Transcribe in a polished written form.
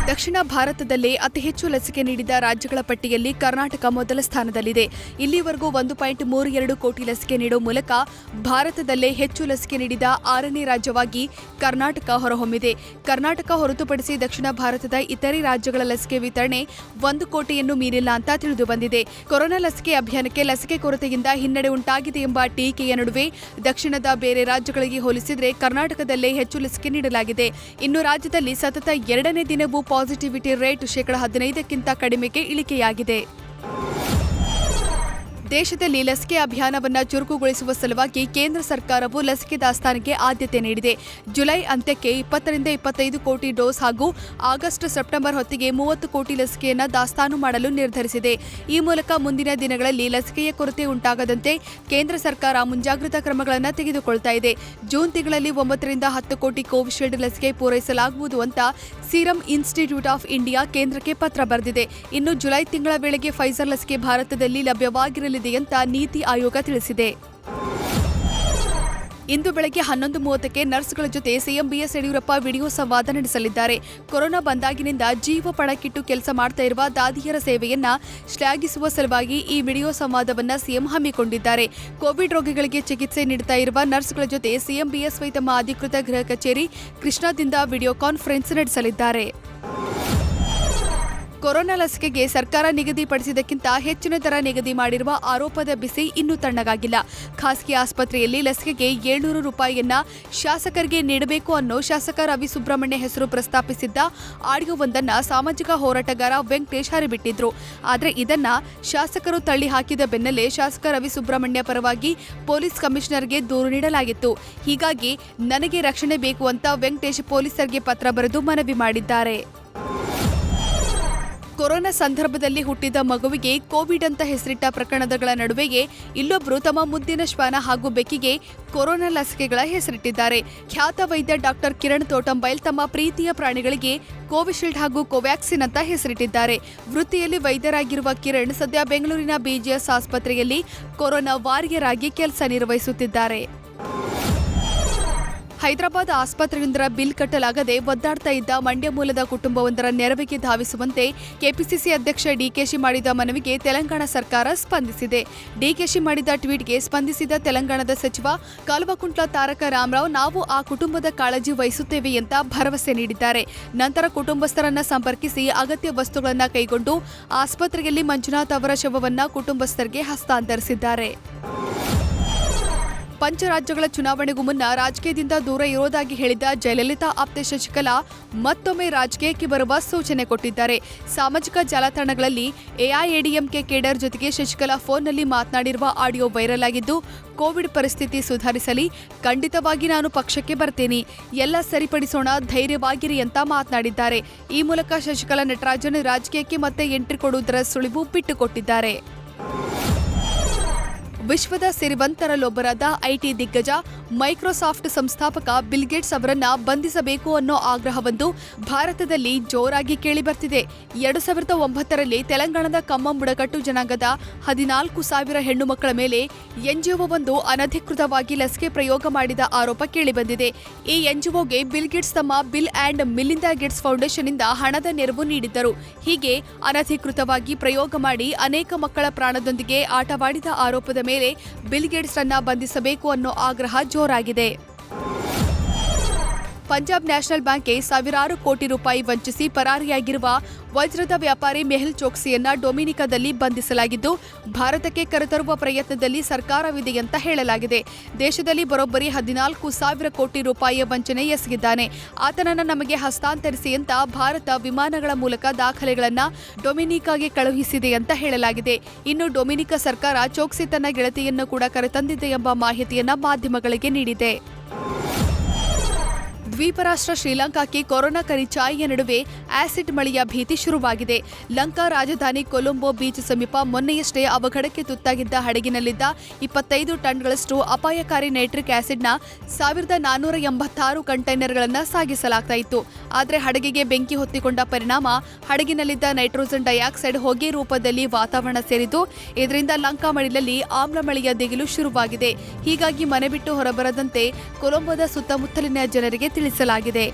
ದಕ್ಷಿಣ ಭಾರತದಲ್ಲೇ ಅತಿ ಹೆಚ್ಚು ಲಸಿಕೆ ನೀಡಿದ ರಾಜ್ಯಗಳ ಪಟ್ಟಿಯಲ್ಲಿ ಕರ್ನಾಟಕ ಮೊದಲ ಸ್ಥಾನದಲ್ಲಿದೆ. ಇಲ್ಲಿವರೆಗೂ 1.32 ಕೋಟಿ ಲಸಿಕೆ ನೀಡುವ ಮೂಲಕ ಭಾರತದಲ್ಲೇ ಹೆಚ್ಚು ಲಸಿಕೆ ನೀಡಿದ 6ನೇ ರಾಜ್ಯವಾಗಿ ಕರ್ನಾಟಕ ಹೊರಹೊಮ್ಮಿದೆ. ಕರ್ನಾಟಕ ಹೊರತುಪಡಿಸಿ ದಕ್ಷಿಣ ಭಾರತದ ಇತರೆ ರಾಜ್ಯಗಳ ಲಸಿಕೆ ವಿತರಣೆ 1 ಕೋಟಿಯನ್ನು ಮೀರಿಲ್ಲ ಅಂತ ತಿಳಿದು ಬಂದಿದೆ. ಕೊರೋನಾ ಲಸಿಕೆ ಅಭಿಯಾನಕ್ಕೆ ಲಸಿಕೆ ಕೊರತೆಯಿಂದ ಹಿನ್ನಡೆ ಉಂಟಾಗಿದೆ ಎಂಬ ಟೀಕೆಯ ನಡುವೆ ದಕ್ಷಿಣದ ಬೇರೆ ರಾಜ್ಯಗಳಿಗೆ ಹೋಲಿಸಿದರೆ ಕರ್ನಾಟಕದಲ್ಲೇ ಹೆಚ್ಚು ಲಸಿಕೆ ನೀಡಲಾಗಿದೆ. ಇನ್ನು ರಾಜ್ಯದಲ್ಲಿ ಸತತ 2ನೇ ದಿನವೂ ಪಾಸಿಟಿವಿಟಿ ರೇಟ್ 15% ಕಡಿಮೆಗೆ ಇಳಿಕೆಯಾಗಿದೆ. ದೇಶದಲ್ಲಿ ಲಸಿಕೆ ಅಭಿಯಾನವನ್ನು ಚುರುಕುಗೊಳಿಸುವ ಸಲುವಾಗಿ ಕೇಂದ್ರ ಸರ್ಕಾರವು ಲಸಿಕೆ ದಾಸ್ತಾನಿಗೆ ಆದ್ಯತೆ ನೀಡಿದೆ. ಜುಲೈ ಅಂತ್ಯಕ್ಕೆ 20 ರಿಂದ 25 ಕೋಟಿ ಡೋಸ್ ಹಾಗೂ ಆಗಸ್ಟ್ ಸೆಪ್ಟೆಂಬರ್ ಹೊತ್ತಿಗೆ 30 ಕೋಟಿ ಲಸಿಕೆಯನ್ನು ದಾಸ್ತಾನು ಮಾಡಲು ನಿರ್ಧರಿಸಿದೆ. ಈ ಮೂಲಕ ಮುಂದಿನ ದಿನಗಳಲ್ಲಿ ಲಸಿಕೆಯ ಕೊರತೆ ಉಂಟಾಗದಂತೆ ಕೇಂದ್ರ ಸರ್ಕಾರ ಮುಂಜಾಗ್ರತಾ ಕ್ರಮಗಳನ್ನು ತೆಗೆದುಕೊಳ್ತಾ ಇದೆ. ಜೂನ್ ತಿಂಗಳಲ್ಲಿ 9 ರಿಂದ 10 ಕೋಟಿ ಕೋವಿಶೀಲ್ಡ್ ಲಸಿಕೆ ಪೂರೈಸಲಾಗುವುದು ಅಂತ ಸೀರಂ ಇನ್ಸ್ಟಿಟ್ಯೂಟ್ ಆಫ್ ಇಂಡಿಯಾ ಕೇಂದ್ರಕ್ಕೆ ಪತ್ರ ಬರೆದಿದೆ. ಇನ್ನು ಜುಲೈ ತಿಂಗಳ ವೇಳೆಗೆ ಫೈಜರ್ ಲಸಿಕೆ ಭಾರತದಲ್ಲಿ ಲಭ್ಯವಾಗಿರಲಿದೆ ಅಂತ ನೀತಿ ಆಯೋಗ ತಿಳಿಸಿದೆ. ಇಂದು ಬೆಳಗ್ಗೆ 11:30ಕ್ಕೆ ನರ್ಸ್ಗಳ ಜೊತೆ ಸಿಎಂ ಬಿಎಸ್ ಯಡಿಯೂರಪ್ಪ ವಿಡಿಯೋ ಸಂವಾದ ನಡೆಸಲಿದ್ದಾರೆ. ಕೊರೋನಾ ಬಂದಾಗಿನಿಂದ ಜೀವ ಪಣಕ್ಕಿಟ್ಟು ಕೆಲಸ ಮಾಡ್ತಾ ಇರುವ ದಾದಿಯರ ಸೇವೆಯನ್ನ ಶ್ಲಾಘಿಸುವ ಸಲುವಾಗಿ ಈ ವಿಡಿಯೋ ಸಂವಾದವನ್ನ ಸಿಎಂ ಹಮ್ಮಿಕೊಂಡಿದ್ದಾರೆ. ಕೋವಿಡ್ ರೋಗಿಗಳಿಗೆ ಚಿಕಿತ್ಸೆ ನೀಡುತ್ತಾ ಇರುವ ನರ್ಸ್ಗಳ ಜೊತೆ ಸಿಎಂ ಬಿಎಸ್ವೈ ತಮ್ಮ ಅಧಿಕೃತ ಗೃಹ ಕಚೇರಿ ಕೃಷ್ಣಾದಿಂದ ವಿಡಿಯೋ ಕಾನ್ಫರೆನ್ಸ್ ನಡೆಸಲಿದ್ದಾರೆ. ಕೊರೋನಾ ಲಸಿಕೆಗೆ ಸರ್ಕಾರ ನಿಗದಿಪಡಿಸಿದ್ದಕ್ಕಿಂತ ಹೆಚ್ಚಿನ ದರ ನಿಗದಿ ಮಾಡಿರುವ ಆರೋಪದ ಬಿಸಿ ಇನ್ನೂ ತಣ್ಣಗಾಗಿಲ್ಲ. ಖಾಸಗಿ ಆಸ್ಪತ್ರೆಯಲ್ಲಿ ಲಸಿಕೆಗೆ 700 ರೂಪಾಯಿಯನ್ನ ಶಾಸಕರಿಗೆ ನೀಡಬೇಕು ಅನ್ನೋ ಶಾಸಕ ರವಿ ಸುಬ್ರಹ್ಮಣ್ಯ ಹೆಸರು ಪ್ರಸ್ತಾಪಿಸಿದ್ದ ಆಡಿಯೋವೊಂದನ್ನು ಸಾಮಾಜಿಕ ಹೋರಾಟಗಾರ ವೆಂಕಟೇಶ್ ಹರಿಬಿಟ್ಟಿದ್ರು. ಆದರೆ ಇದನ್ನ ಶಾಸಕರು ತಳ್ಳಿ ಹಾಕಿದ ಬೆನ್ನಲ್ಲೇ ಶಾಸಕ ರವಿ ಸುಬ್ರಹ್ಮಣ್ಯ ಪರವಾಗಿ ಪೊಲೀಸ್ ಕಮಿಷನರ್ಗೆ ದೂರು ನೀಡಲಾಗಿತ್ತು. ಹೀಗಾಗಿ ನನಗೆ ರಕ್ಷಣೆ ಬೇಕು ಅಂತ ವೆಂಕಟೇಶ್ ಪೊಲೀಸರಿಗೆ ಪತ್ರ ಬರೆದು ಮನವಿ ಮಾಡಿದ್ದಾರೆ. ಕೊರೋನಾ ಸಂದರ್ಭದಲ್ಲಿ ಹುಟ್ಟಿದ ಮಗುವಿಗೆ ಕೋವಿಡ್ ಅಂತ ಹೆಸರಿಟ್ಟ ಪ್ರಕರಣಗಳ ನಡುವೆಯೇ ಇಲ್ಲೊಬ್ಬರು ತಮ್ಮ ಮುದ್ದಿನ ಶ್ವಾನ ಹಾಗೂ ಬೆಕ್ಕಿಗೆ ಕೊರೋನಾ ಲಸಿಕೆಗಳ ಹೆಸರಿಟ್ಟಿದ್ದಾರೆ. ಖ್ಯಾತ ವೈದ್ಯ ಡಾಕ್ಟರ್ ಕಿರಣ್ ತೋಟಂಬೈಲ್ ತಮ್ಮ ಪ್ರೀತಿಯ ಪ್ರಾಣಿಗಳಿಗೆ ಕೋವಿಶೀಲ್ಡ್ ಹಾಗೂ ಕೋವ್ಯಾಕ್ಸಿನ್ ಅಂತ ಹೆಸರಿಟ್ಟಿದ್ದಾರೆ. ವೃತ್ತಿಯಲ್ಲಿ ವೈದ್ಯರಾಗಿರುವ ಕಿರಣ್ ಸದ್ಯ ಬೆಂಗಳೂರಿನ ಬಿಜಿಎಸ್ ಆಸ್ಪತ್ರೆಯಲ್ಲಿ ಕೊರೋನಾ ವಾರಿಯರ್ ಆಗಿ ಕೆಲಸ ನಿರ್ವಹಿಸುತ್ತಿದ್ದಾರೆ. ಹೈದರಾಬಾದ್ ಆಸ್ಪತ್ರೆಯೊಂದರ ಬಿಲ್ ಕಟ್ಟಲಾಗದೆ ಒದ್ದಾಡ್ತಾ ಇದ್ದ ಮಂಡ್ಯ ಮೂಲದ ಕುಟುಂಬವೊಂದರ ನೆರವಿಗೆ ಧಾವಿಸುವಂತೆ ಕೆಪಿಸಿಸಿ ಅಧ್ಯಕ್ಷ ಡಿಕೆಶಿ ಮಾಡಿದ ಮನವಿಗೆ ತೆಲಂಗಾಣ ಸರ್ಕಾರ ಸ್ಪಂದಿಸಿದೆ. ಡಿಕೆಶಿ ಮಾಡಿದ ಟ್ವೀಟ್ಗೆ ಸ್ಪಂದಿಸಿದ ತೆಲಂಗಾಣದ ಸಚಿವ ಕಲ್ವಕುಂಟ್ಲ ತಾರಕ ರಾಮರಾವ್ ನಾವು ಆ ಕುಟುಂಬದ ಕಾಳಜಿ ವಹಿಸುತ್ತೇವೆ ಅಂತ ಭರವಸೆ ನೀಡಿದ್ದಾರೆ. ನಂತರ ಕುಟುಂಬಸ್ಥರನ್ನ ಸಂಪರ್ಕಿಸಿ ಅಗತ್ಯ ವಸ್ತುಗಳನ್ನು ಕೈಗೊಂಡು ಆಸ್ಪತ್ರೆಯಲ್ಲಿ ಮಂಜುನಾಥ್ ಅವರ ಶವವನ್ನ ಕುಟುಂಬಸ್ಥರಿಗೆ ಹಸ್ತಾಂತರಿಸಿದ್ದಾರೆ. ಪಂಚರಾಜ್ಯಗಳ ಚುನಾವಣೆಗೂ ಮುನ್ನ ರಾಜಕೀಯದಿಂದ ದೂರ ಇರೋದಾಗಿ ಹೇಳಿದ್ದ ಜಯಲಲಿತಾ ಆಪ್ತೆ ಶಶಿಕಲಾ ಮತ್ತೊಮ್ಮೆ ರಾಜಕೀಯಕ್ಕೆ ಬರುವ ಸೂಚನೆ ಕೊಟ್ಟಿದ್ದಾರೆ. ಸಾಮಾಜಿಕ ಜಾಲತಾಣಗಳಲ್ಲಿ ಎಐಎಡಿಎಂಕೆ ಕೇಡರ್ ಜೊತೆಗೆ ಶಶಿಕಲಾ ಫೋನ್ನಲ್ಲಿ ಮಾತನಾಡಿರುವ ಆಡಿಯೋ ವೈರಲ್ ಆಗಿದ್ದು, ಕೋವಿಡ್ ಪರಿಸ್ಥಿತಿ ಸುಧಾರಿಸಲಿ, ಖಂಡಿತವಾಗಿ ನಾನು ಪಕ್ಷಕ್ಕೆ ಬರ್ತೀನಿ, ಎಲ್ಲ ಸರಿಪಡಿಸೋಣ, ಧೈರ್ಯವಾಗಿರಿ ಅಂತ ಮಾತನಾಡಿದ್ದಾರೆ. ಈ ಮೂಲಕ ಶಶಿಕಲಾ ನಟರಾಜನ್ ರಾಜಕೀಯಕ್ಕೆ ಮತ್ತೆ ಎಂಟ್ರಿ ಕೊಡುವುದರ ಸುಳಿವು ಬಿಟ್ಟುಕೊಟ್ಟಿದ್ದಾರೆ. ವಿಶ್ವದ ಸಿರಿವಂತರಲ್ಲೊಬ್ಬರಾದ ಐಟಿ ದಿಗ್ಗಜ ಮೈಕ್ರೋಸಾಫ್ಟ್ ಸಂಸ್ಥಾಪಕ ಬಿಲ್ ಗೇಟ್ಸ್ ಅವರನ್ನ ಬಂಧಿಸಬೇಕು ಅನ್ನೋ ಆಗ್ರಹವೊಂದು ಭಾರತದಲ್ಲಿ ಜೋರಾಗಿ ಕೇಳಿಬರ್ತಿದೆ. 2009ರಲ್ಲಿ ತೆಲಂಗಾಣದ ಕಮ್ಮಂ ಬುಡಕಟ್ಟು ಜನಾಂಗದ 14,000 ಹೆಣ್ಣು ಮಕ್ಕಳ ಮೇಲೆ ಎನ್ಜಿಒವೊಂದು ಅನಧಿಕೃತವಾಗಿ ಲಸಿಕೆ ಪ್ರಯೋಗ ಮಾಡಿದ ಆರೋಪ ಕೇಳಿಬಂದಿದೆ. ಈ ಎನ್ಜಿಒಗೆ ಬಿಲ್ ಗೇಟ್ಸ್ ತಮ್ಮ ಬಿಲ್ ಅಂಡ್ ಮಿಲಿಂದಾ ಗೇಟ್ಸ್ ಫೌಂಡೇಶನ್ನಿಂದ ಹಣದ ನೆರವು ನೀಡಿದ್ದರು. ಹೀಗೆ ಅನಧಿಕೃತವಾಗಿ ಪ್ರಯೋಗ ಮಾಡಿ ಅನೇಕ ಮಕ್ಕಳ ಪ್ರಾಣದೊಂದಿಗೆ ಆಟವಾಡಿದ ಆರೋಪದ ಮೇಲೆ ಬಿಲ್ ಗೇಟ್ಸ್ ರನ್ನ ಬಂಧಿಸಬೇಕು ಅನ್ನೋ ಆಗ್ರಹ ಜೋರಾಗಿದೆ. ಪಂಜಾಬ್ ನ್ಯಾಷನಲ್ ಬ್ಯಾಂಕ್ಗೆ ಸಾವಿರಾರು ಕೋಟಿ ರೂಪಾಯಿ ವಂಚಿಸಿ ಪರಾರಿಯಾಗಿರುವ ವಜ್ರದ ವ್ಯಾಪಾರಿ ಮೆಹುಲ್ ಚೋಕ್ಸಿಯನ್ನ ಡೊಮಿನಿಕಾದಲ್ಲಿ ಬಂಧಿಸಲಾಗಿದ್ದು, ಭಾರತಕ್ಕೆ ಕರೆತರುವ ಪ್ರಯತ್ನದಲ್ಲಿ ಸರ್ಕಾರವಿದೆ ಅಂತ ಹೇಳಲಾಗಿದೆ. ದೇಶದಲ್ಲಿ ಬರೋಬ್ಬರಿ 14,000 ಕೋಟಿ ರೂಪಾಯಿಯ ವಂಚನೆ ಎಸಗಿದ್ದಾನೆ. ಆತನನ್ನ ನಮಗೆ ಹಸ್ತಾಂತರಿಸಿ ಅಂತ ಭಾರತ ವಿಮಾನಗಳ ಮೂಲಕ ದಾಖಲೆಗಳನ್ನ ಡೊಮಿನಿಕಾಗೆ ಕಳುಹಿಸಿದೆ ಅಂತ ಹೇಳಲಾಗಿದೆ. ಇನ್ನು ಡೊಮಿನಿಕಾ ಸರ್ಕಾರ ಚೋಕ್ಸಿ ತನ್ನ ಗೆಳತಿಯನ್ನು ಕೂಡ ಕರೆತಂದಿದೆ ಎಂಬ ಮಾಹಿತಿಯನ್ನ ಮಾಧ್ಯಮಗಳಿಗೆ ನೀಡಿದೆ. ದ್ವೀಪ ರಾಷ್ಟ್ರ ಶ್ರೀಲಂಕಾಕ್ಕೆ ಕೊರೋನಾ ಕರಿಚಾಯಿಯ ನಡುವೆ ಆಸಿಡ್ ಮಳೆಯ ಭೀತಿ ಶುರುವಾಗಿದೆ. ಲಂಕಾ ರಾಜಧಾನಿ ಕೊಲಂಬೋ ಬೀಚ್ ಸಮೀಪ ಮೊನ್ನೆಯಷ್ಟೇ ಅವಘಡಕ್ಕೆ ತುತ್ತಾಗಿದ್ದ ಹಡಗಿನಲ್ಲಿದ್ದ 25 ಟನ್ಗಳಷ್ಟು ಅಪಾಯಕಾರಿ ನೈಟ್ರಿಕ್ ಆಸಿಡ್ನ 1486 ಕಂಟೈನರ್ಗಳನ್ನು ಸಾಗಿಸಲಾಗ್ತಾ ಇತ್ತು. ಆದರೆ ಹಡಗಿಗೆ ಬೆಂಕಿ ಹೊತ್ತಿಕೊಂಡ ಪರಿಣಾಮ ಹಡಗಿನಲ್ಲಿದ್ದ ನೈಟ್ರೋಜನ್ ಡೈಆಕ್ಸೈಡ್ ಹೊಗೆ ರೂಪದಲ್ಲಿ ವಾತಾವರಣ ಸೇರಿದ್ದು, ಇದರಿಂದ ಲಂಕಾ ಮಡಿಲಲ್ಲಿ ಆಮ್ಲ ಮಳೆಯ ದಿಗಿಲು ಶುರುವಾಗಿದೆ. ಹೀಗಾಗಿ ಮನೆ ಬಿಟ್ಟು ಹೊರಬರದಂತೆ ಕೊಲಂಬೋದ ಸುತ್ತಮುತ್ತಲಿನ ಜನರಿಗೆ ತಿಳಿಸಲಾಗಿದೆ.